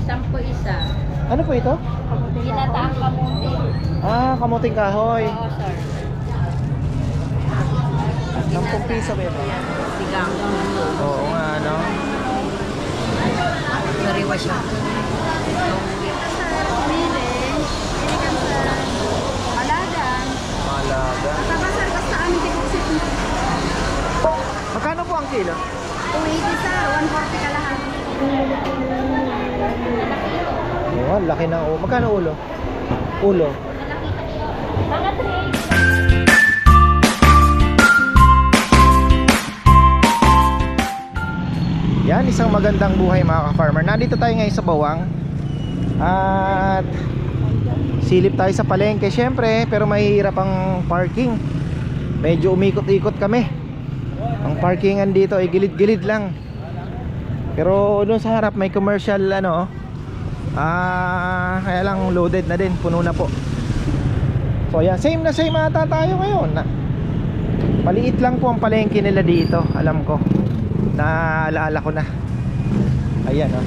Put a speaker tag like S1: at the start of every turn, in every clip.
S1: 10 isa.
S2: Ano po ito?
S1: Ginataang kamuti.
S2: Ah, kamuting kahoy.
S1: Oo, sir.
S2: 10 piso ba ito?
S1: Sigang.
S2: Oo nga, ano?
S1: Sariwa siya.
S2: Malaga. Magkano po ang kilo?
S3: 280 sir, 140 ka lahat.
S2: Oh, laki na. Magkano ulo? Ulo.
S1: Mga 3.
S2: Yan, isang magandang buhay mga ka-farmer. Nandito tayo ngayon sa Bawang. At silip tayo sa palengke syempre, pero mahihirap ang parking. Medyo umikot-ikot kami. Ang parkingan dito ay gilid-gilid lang. Pero doon sa harap may commercial ano. Kaya lang loaded na din, puno na po. So yan, same na same ata tayo ngayon. Maliit lang po ang palengke nila dito, alam ko. Naalala ko na. Ayan oh.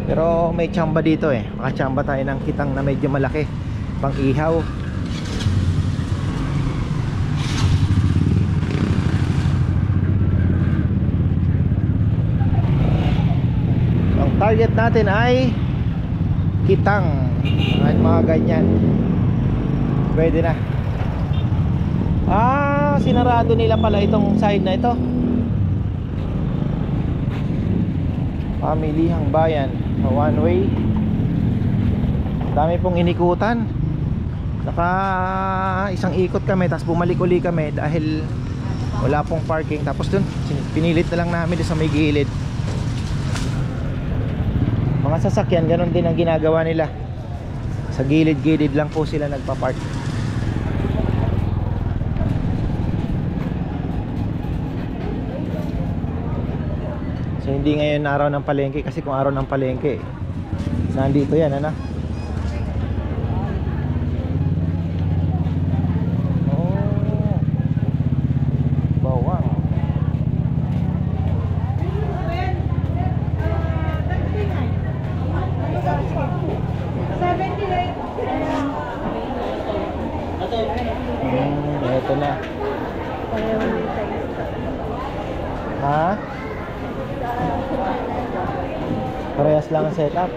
S2: Pero may tsamba dito eh. Makatsamba tayo ng kitang na medyo malaki, pang ihaw. Ang target natin ay kitang, mga ganyan. Pwede na. Sinarado nila pala itong side na ito. Pamilihang bayan, one way. Dami pong inikutan. Naka isang ikot kami, tapos bumalik uli kami dahil wala pong parking. Tapos dun, pinilit na lang namin dun sa may gilid. Mga sasakyan, ganun din ang ginagawa nila. Sa gilid-gilid lang po sila nagpa-park. So hindi ngayon araw ng palengke, kasi kung araw ng palengke nandito yan, ano? Oh, Bawang. Ito na. Ha? Parehas lang ang setup.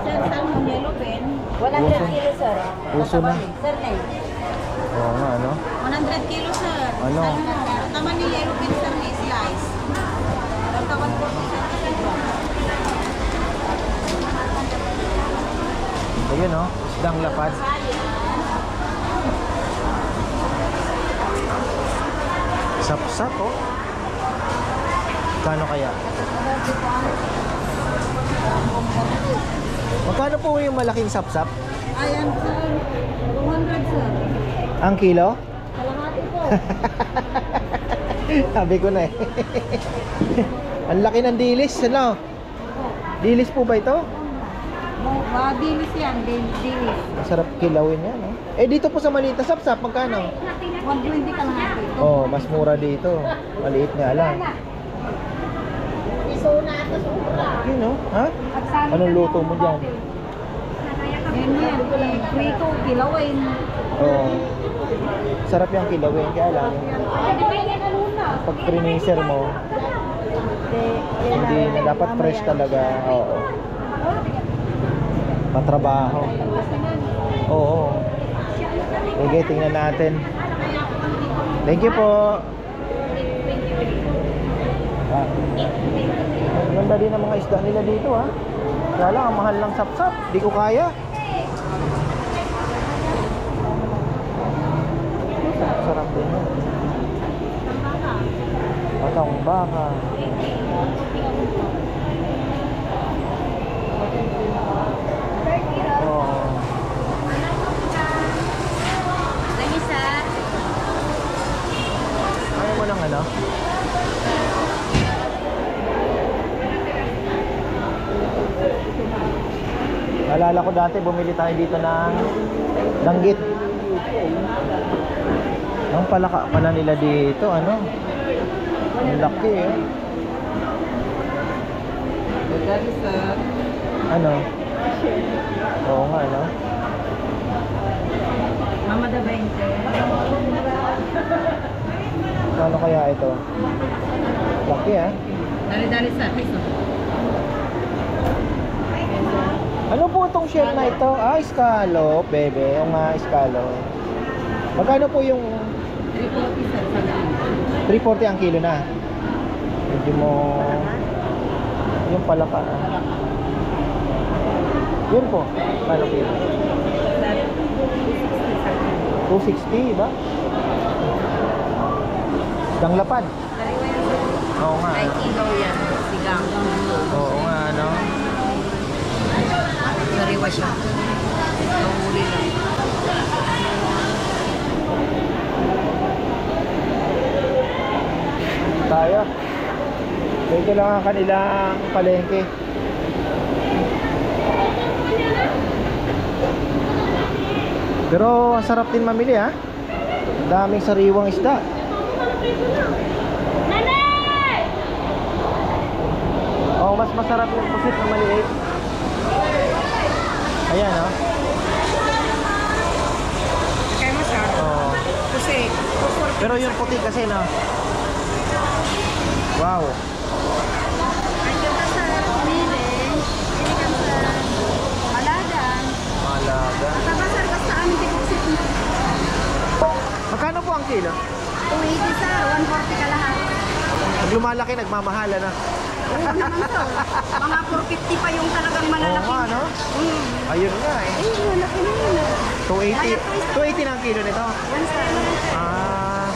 S3: Sir, salmon yellow pen.
S1: 100 kilo, sir.
S2: Puso na.
S1: Sir, na
S2: Oo nga, ano?
S3: 100 kilo sir.
S2: Ano?
S3: Salmon. Taman ni yellow pen sir ni slice. Tawad po sir.
S2: Ayun oh, isdang lapad. Sapsap oh. Kano kaya? Magkano po yung malaking sapsap?
S3: Ayan sir. 200 sir.
S2: Ang kilo?
S3: Kalahati po.
S2: Sabi ko na eh. Ang laki ng dilis, ano? Dilis po ba ito?
S3: Dilis yan, dilis.
S2: Masarap kilawin yan, no? Eh dito po sa Manita, sapsap, magkano?
S3: 120 kalahati.
S2: Oh, mas mura dito. Maliit nga lang. Yun, no? Ha? Anong luto mo dyan?
S3: Yan yan. Prito, kilawin.
S2: Oh. Sarap yung kilawin, kaya lang. Pag freezer mo, hindi na dapat fresh talaga. Oo. Matrabaho. Oo. Sige, tingnan natin. Thank you po. Ganda din ang mga isda nila dito, ha. Kaya lang, ang mahal ng sapsap. Di ko kaya. Sarap din. Patang baka. Oh. Kaya mo lang ano? Naalala ko dati, bumili tayo dito ng danggit. Ang palaka pala nila dito, ano? Ang laki eh. Ano? Oo nga, no?
S3: Mama da 20.
S2: Ano kaya ito? Laki ah.
S3: Dali-dali sa piso.
S2: Ano po itong shell na ito? Ah, scallop, bebe. O nga, scallop. Magkano po yung
S3: 340 sir.
S2: 340 ang kilo na? Medyo mo... Yung palaka. Yun po. Kano kilo? 260 ba? Isdang lapad. Oo nga.
S3: Ay, kilo yan. Sigang.
S2: Oo nga, ano?
S3: Sariwa siya. Mahuli lang.
S2: Tayo. Dito lang ang kanilang palengke. Pero ang sarap din mamili ha. Daming sariwang isda. Oh, mas masarap yung pusit na maliit. Ayan oh.
S3: Kaya mo siya?
S2: Oh.
S3: Kasi,
S2: Pero yung puti kasi no. Wow.
S3: andyan ka sa pumili. Pili ka sa alagan.
S2: Malaga.
S3: Saka sir, basta amin deposit mo.
S2: Magkano po ang kilo?
S3: 280 sir, 140 ka lahat.
S2: Pag lumalaki, nagmamahala na.
S3: Oo naman sir. Mga 450 pa yung talagang
S2: Oo
S3: malalaki.
S2: nga, no? Ayun nga eh.
S3: Eh, malaki na yun.
S2: 280. 280 na ang kilo nito.
S3: Yan sir.
S2: Ah,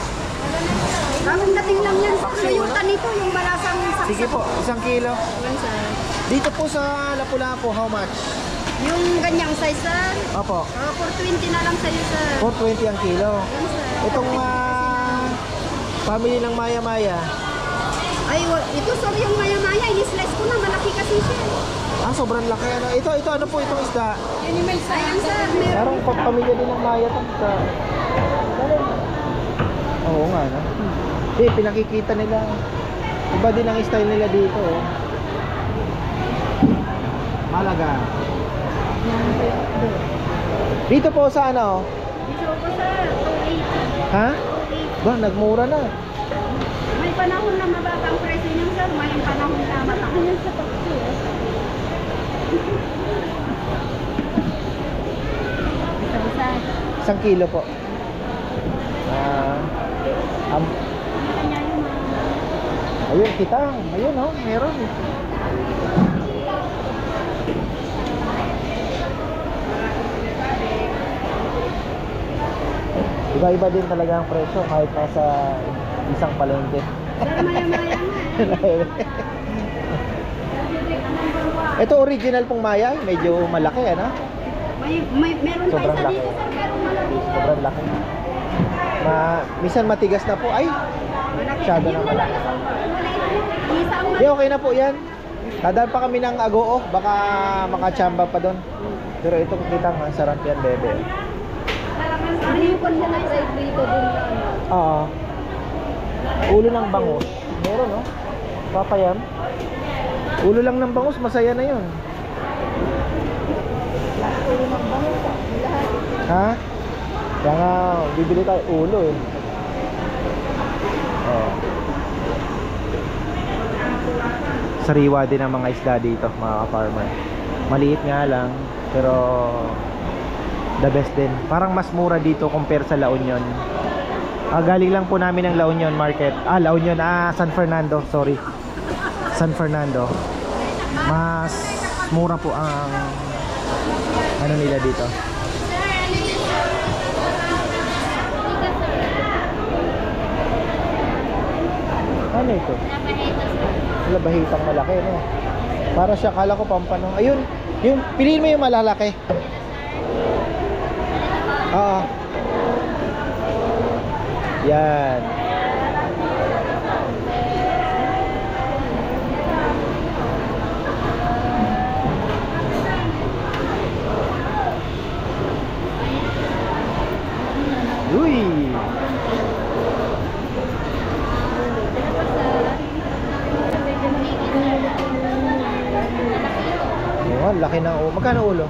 S3: Bagong dating lang yan.
S2: Paksiw,
S3: Suyutan nito, yung balasang saksak.
S2: sige po, 1 kilo.
S3: Yan sir.
S2: Dito po sa Lapu-Lapu, how much?
S3: Yung ganyang size sir,
S2: Opo,
S3: 420 na lang sa'yo sir.
S2: 420 ang kilo.
S3: Yan sir.
S2: Itong family ng Maya-Maya.
S3: Ay, ito sir, yung maya-maya, ini-slice ko na, malaki kasi siya.
S2: Ah, sobrang laki. Ano? Ito ano po itong isda?
S3: Animal science sir, meron.
S2: Parang pamilya din ng Maya itong isda. Oo nga, no? Pinakikita nila. Iba din ang style nila dito. Oh. Malaga. Dito po sa ano?
S3: Dito ko sir, 280.
S2: Ha? Ba, nagmura na.
S3: May panahon na mababa ang presyo niyo sir, may panahon na mataas. Yan sa taxi eh. Isa-isa.
S2: 1 kilo po. Ayun, kitang. Ayun, oh, meron. Iba-iba din talaga ang presyo kahit nasa isang palengke.
S3: Sir, maya-maya nga.
S2: Ito original pong Maya, medyo malaki ano?
S3: Meron pa
S2: Sobrang
S3: isa
S2: laki.
S3: dito sir, pero malaki.
S2: Sobrang laki. Minsan matigas na po. Ay, masyado na malaki.
S3: Isa ang
S2: Di, okay na po yan. Dadaan pa kami ng Agoo, baka makachamba pa doon. Pero itong kitang ang sarap yan, bebe.
S3: Hindi ko na na-try dito din.
S2: Oo. Ulo ng bangus. Meron, no? Papayam. Ulo lang ng bangus, masaya na yun.
S3: Ulo ng bangus. Lahat.
S2: Ha? Kaya nga, bibili tayo ulo eh. Oo. Sariwa din ang mga isda dito, mga ka-farmer. Maliit nga lang, pero the best din. Parang mas mura dito compare sa La Union. Galing lang po namin ng La Union Market. La Union, San Fernando, sorry. San Fernando. Mas mura po ang ano nila dito. Ano ito? Labahitang malaki, no? Para siya, kala ko pampano. Ayun, yung, piliin mo yung malalaki. Oo. Yan. Magkano ulo?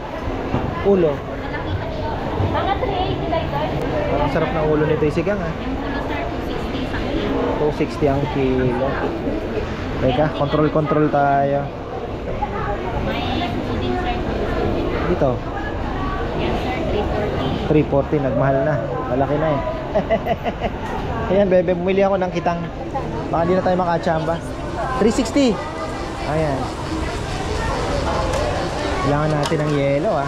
S2: Ulo.
S1: Mga 380 like that.
S2: Ang sarap ng ulo nito, isigang ah.
S3: Yung ulo sir, 260 sa kilo.
S2: 260 ang kilo. Teka, control tayo.
S3: May suso din sir.
S2: Dito,
S3: Yan sir, 340.
S2: 340, nagmahal na. Malaki na eh. Ayan, bebe, bumili ako ng kitang. Baka hindi na tayo makachamba. 360. Ayan. Kailangan natin ng yelo ah.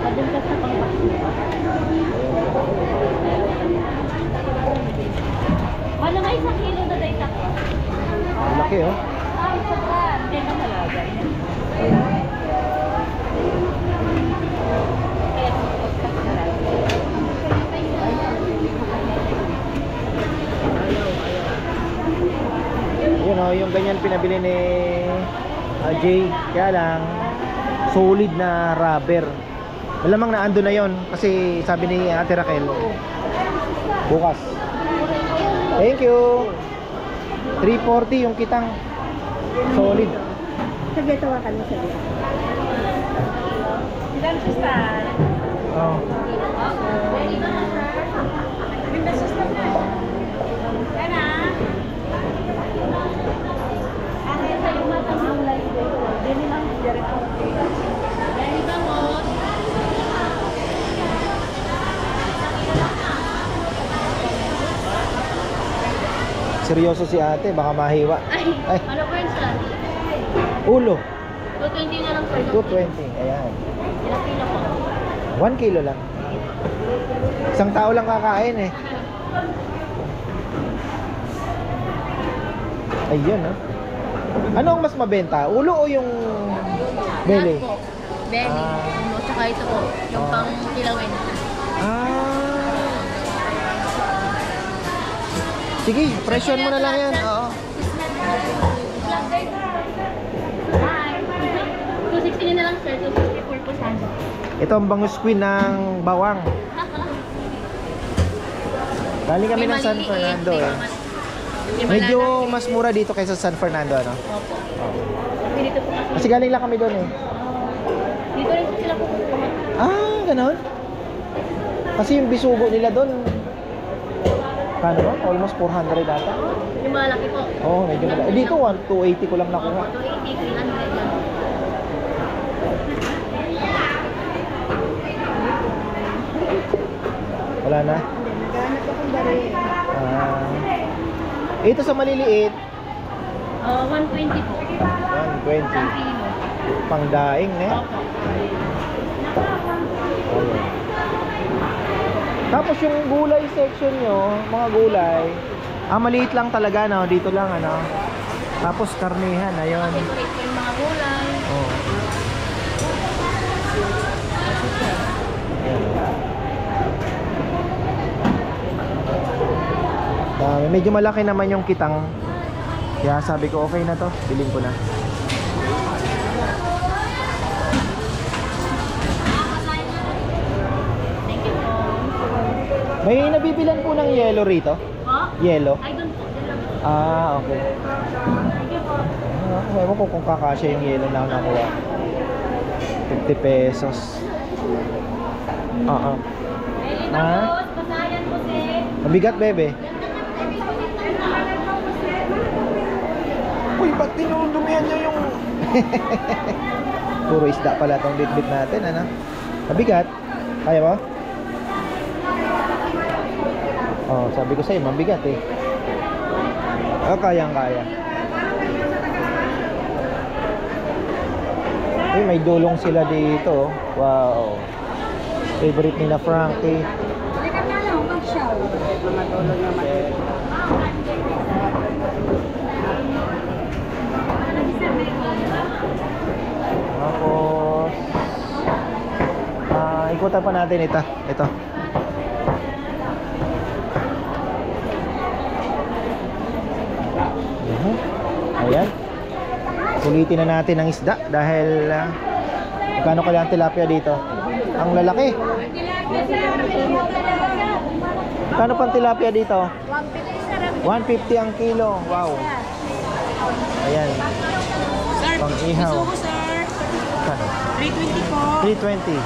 S3: Padun ka sa
S1: Ano nga isang kilo na day tako?
S2: Malaki oh.
S1: Ay, saka. Hindi na malaga.
S2: Yun oh, yung ganyan pinabili ni Jay. Kaya lang, solid na rubber. Malamang na ando na yon kasi sabi ni Ate Raquel, bukas. Thank you. 340 yung kitang. Solid.
S3: Sige, tawa ka na sabi.
S1: Ilan siya sa?
S2: Oh. Seryoso si ate, baka mahiwa. Ay.
S1: Ano po yun sir?
S2: Ulo.
S1: 220 na lang sir.
S2: 220. Ayan.
S1: Ilang kilo po?
S2: 1 kilo lang. Isang tao lang kakain eh. Ayun oh. Ano ang mas mabenta? Ulo o yung belly?
S1: Lahat po. Belly.
S2: Ah.
S1: Tsaka ito po. Yung
S2: Ah.
S1: pang kilawin.
S2: Ah. Sige, presyon mo na lang yan. Oo.
S1: Hi. 260 na lang sir. 264 po sana.
S2: Ito ang bangus queen ng bawang. Galing kami ng San Fernando eh. Medyo mas mura dito kaysa San Fernando, ano?
S1: Opo.
S2: Oo.
S1: Dito po kasi.
S2: Kasi galing lang kami doon eh.
S1: Dito rin po sila po.
S2: Ah, ganon. Kasi yung bisugo nila doon, kano ba? Almost 400 ata.
S1: Yung malaki po.
S2: Oo, medyo malaki. Eh, dito 280 ko lang nakuha.
S1: 280, 300 lang.
S2: Wala na.
S3: Naghanap akong bari.
S2: Ah. Ito sa maliliit,
S1: 120 po.
S2: 120.
S1: Kilo.
S2: Pangdaing eh.
S1: Opo.
S2: Ayun. Tapos yung gulay section nyo, mga gulay, maliit lang talaga, no? Dito lang, ano? Tapos karnihan, ayun.
S1: Decorate po yung mga gulay.
S2: Oh. Medyo malaki naman yung kitang. Kaya sabi ko, okay na to. Bilhin ko na.
S1: Thank you po.
S2: May nabibilan po ng yellow rito?
S1: Po?
S2: Yellow?
S1: Ay, doon po. Doon lang po.
S2: Ah, okay.
S1: Thank you po.
S2: Ewan ko kung kakasya yung yellow na nakuha. 50 pesos. Oo. Ha?
S1: Pasayan po, sir.
S2: Mabigat, bebe. Uy, ba't tinudumihan nyo yung... Puro isda pala tong bit-bit natin, ano? Mabigat? Kaya mo? Oh, sabi ko sa'yo, mabigat eh. Oh, kayang-kaya. Uy, may dulong sila dito. Wow. Favorite nila Frankie.
S3: Halika na lang, mag-show. Mga tulog naman.
S2: Tapos ikutan pa natin ito. Ito. Ayan. Sulitin na natin ang isda dahil magkano kaya ang tilapia dito? Ang lalaki. Magkano pang tilapia dito? 150 ang kilo. Wow. Ayan.
S3: Sir,
S2: Pang ihaw.
S3: gusto ko, sir.
S2: Kano?
S3: 320 po.
S2: 320.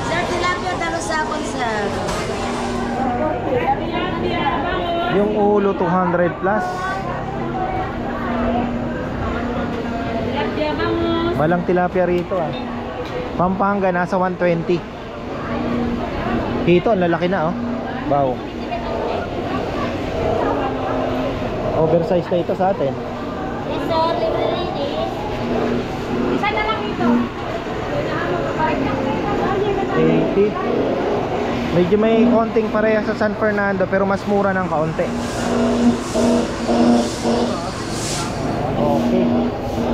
S3: Sir, tilapia dalo sa akin, sir.
S2: Yung ulo 200 plus.
S1: Tilapia bangus.
S2: Walang tilapia rito ah. Pampanga nasa 120. Hito, ang lalaki na oh. Wow. Oversize na ito sa atin.
S1: Yes, sir. Libre ladies. Isa na lang ito.
S2: 80. Medyo may konting pareha sa San Fernando pero mas mura ng kaunti. Okay.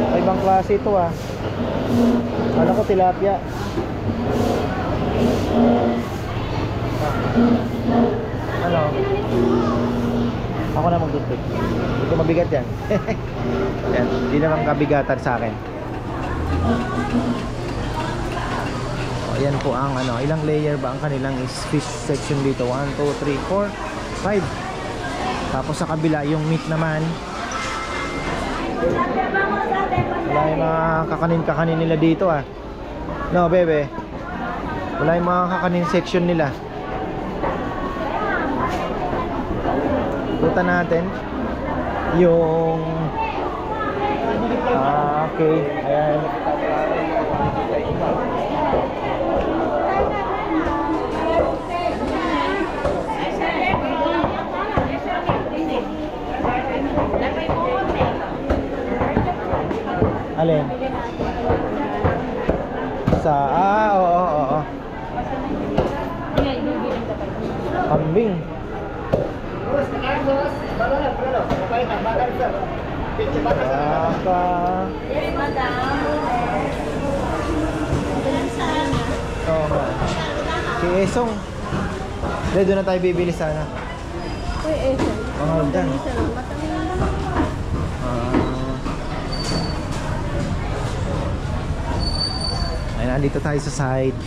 S2: May ibang klase ito ah. Ano ko tilapia. Ano? Ako na magdutod. Hindi ko mabigat yan. Yan. Hindi naman kabigatan sa akin. O, yan po ang ano. Ilang layer ba ang kanilang fish section dito? 1, 2, 3, 4, 5. Tapos sa kabila yung meat naman. Wala yung mga kakanin nila dito ah. No, bebe. Wala yung mga kakanin section nila. Punta natin yung okay. Ayan. Alin? Sa oo. Kambing. Baka. Oo nga. Kay Esong. Dahil doon na tayo bibili sana.
S3: Uy, Esong.
S2: Mahal dyan. Ay, nandito tayo sa side.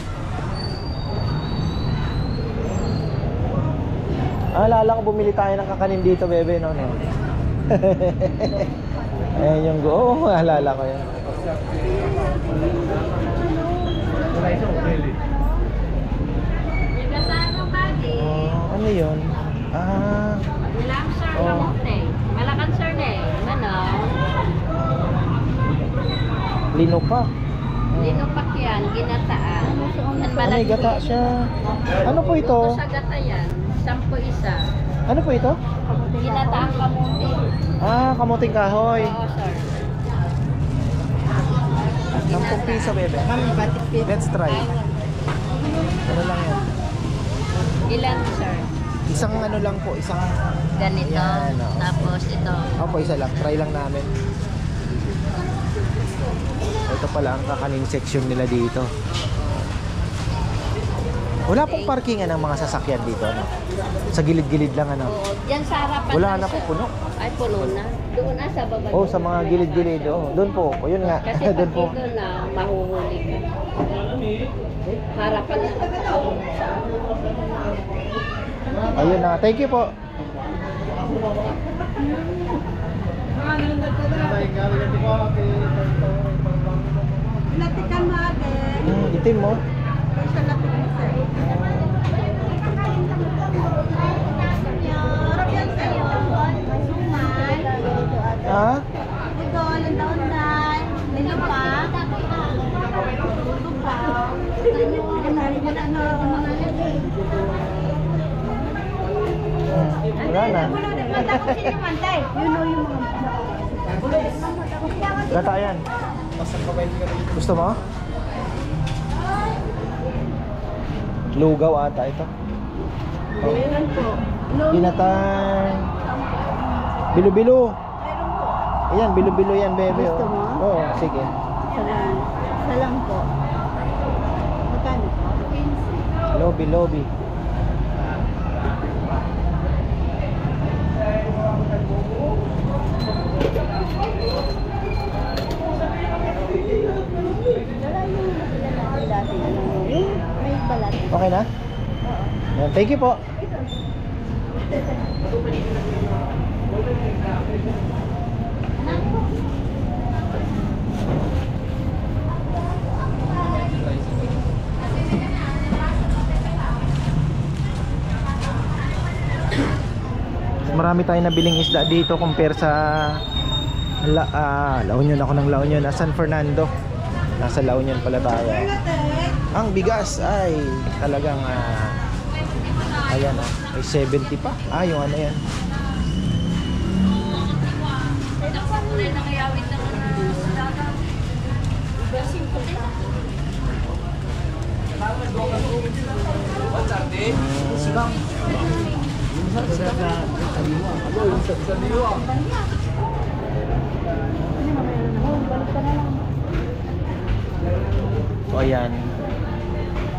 S2: Alala ko bumili tayo ng kakanin dito, bebe, no? Ayan yung go. Oh, alala ko yun. Ano yun?
S1: Nilang sir
S2: Oh.
S1: kamote. Malakan sir na eh. Ano?
S2: Lino pa.
S1: Linupak yan, ginataan.
S2: May gata siya. Ano po ito?
S1: Ito sa gata yan. 10 isa.
S2: Ano po ito?
S1: Ginataang kamote.
S2: Kamuting kahoy.
S1: Oo, sir.
S2: 10 piso, bebe. Let's try. Ano lang yan?
S1: Ilan, sir?
S2: Isang ano lang po, isang...
S1: Ganito.
S2: Yan, oo.
S1: Tapos ito.
S2: Opo, isa lang. Try lang namin. Ito pala ang kakanin section nila dito. Wala pong parkingan ng mga sasakyan dito, no? Sa gilid-gilid lang, ano?
S1: Oo. Yan sa harapan.
S2: Wala
S1: lang,
S2: na po,
S1: sir.
S2: puno.
S1: Ay, puno na. Doon na sa baba.
S2: Oh, sa mga gilid-gilid. Oh, doon po. O, yun nga.
S1: Kasi pag
S2: Doon po.
S1: dito na, mahuhuli ka. Harapan na.
S2: Ayun na. Thank you po.
S3: Pinatikan mo agad.
S2: Itim mo.
S3: Sa lapit mo, sir. Sarap yan, sir.
S2: Ha?
S3: Ito, landaundan. Nilupa. Tutupaw.
S2: Wala na. Gata yan. Gusto mo? Lugaw ata ito. Oh. Ginatang. Bilo-bilo. Ayan, bilo-bilo yan, bebe.
S3: Gusto mo?
S2: Oo, sige.
S3: Salam po. Magkano po? 15.
S2: Lobi-lobi.
S3: May balat.
S2: Okay na? Yan, thank you po. Marami tayong nabiling isda dito compare sa La Union. Ako ng La Union, San Fernando. Nasa La Union pala tayo. Ang bigas ay talagang ayan may 70 pa. Yung ano yan. So ayan,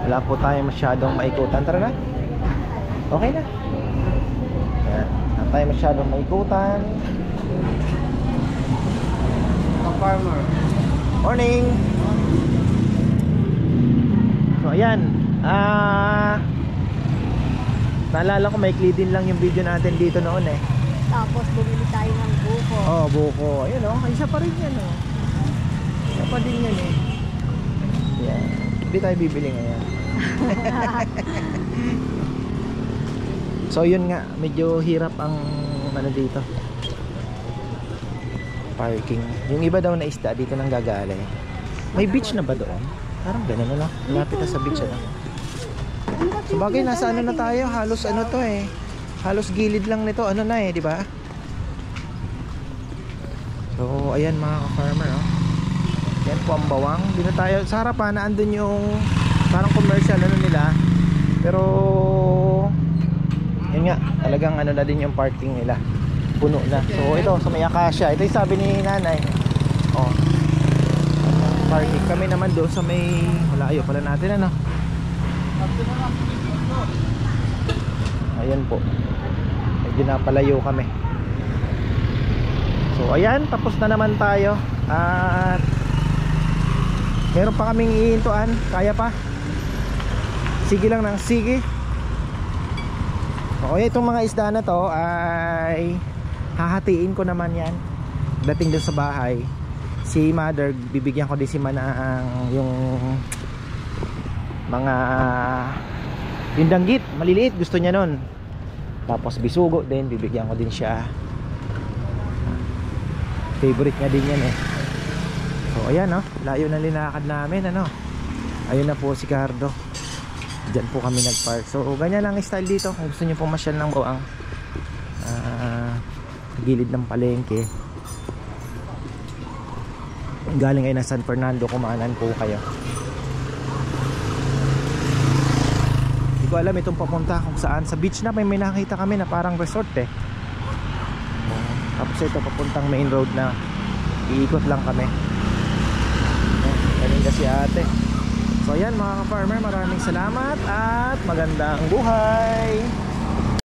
S2: wala po tayo masyadong maikutan. Tara na. Okay na. Ayan, wala tayo masyadong maikutan. Farmer. Morning. So ayan, naalala ko maikli din lang yung video natin dito noon eh.
S3: Tapos bumili tayo ng buko.
S2: Oh, buko. Ayun isa pa rin yan Isa pa din yan eh. Yan. Hindi tayo bibili ngayon. So yun nga, medyo hirap ang ano dito. Parking. Yung iba daw na isda dito nang gagaling. May beach na ba doon? Parang ganun na lang. Malapit na sa beach na. So bagay nasa ano na tayo, halos ano to eh. Halos gilid lang nito, ano na eh, di ba? So ayan mga ka-farmer, yan po ang bawang. Dito tayo sa harapan, naandun yung parang commercial ano nila. Pero yun nga, talagang ano na din yung parking nila. Puno na. So ito sa may Acacia. Ito yung sabi ni nanay. Parking kami naman doon sa may malayo pala natin ano. Ayan po. Medyo napalayo kami. So ayan, tapos na naman tayo. At meron pa kaming iintuan. Kaya pa. Sige lang ng sige. Okay, itong mga isda na to ay hahatiin ko naman yan dating dun sa bahay. Si mother, bibigyan ko din si Manang yung mga yung danggit, maliliit, gusto niya nun. Tapos bisugo din, bibigyan ko din siya. Favorite niya din yan eh. So ayan layo na linakad namin ayun na po si Cardo. Diyan po kami nagpark. So ganyan lang style dito. Kung gusto niyo pumasyal ng bawang gilid ng palengke, galing ay na San Fernando, kumanan po kayo. Hindi ko alam itong papunta kung saan. Sa beach na may nakita kami na parang resort eh. Tapos ito papuntang main road na iikot lang kami. Galing kasi ate. So ayan mga ka-farmer, maraming salamat at magandang buhay.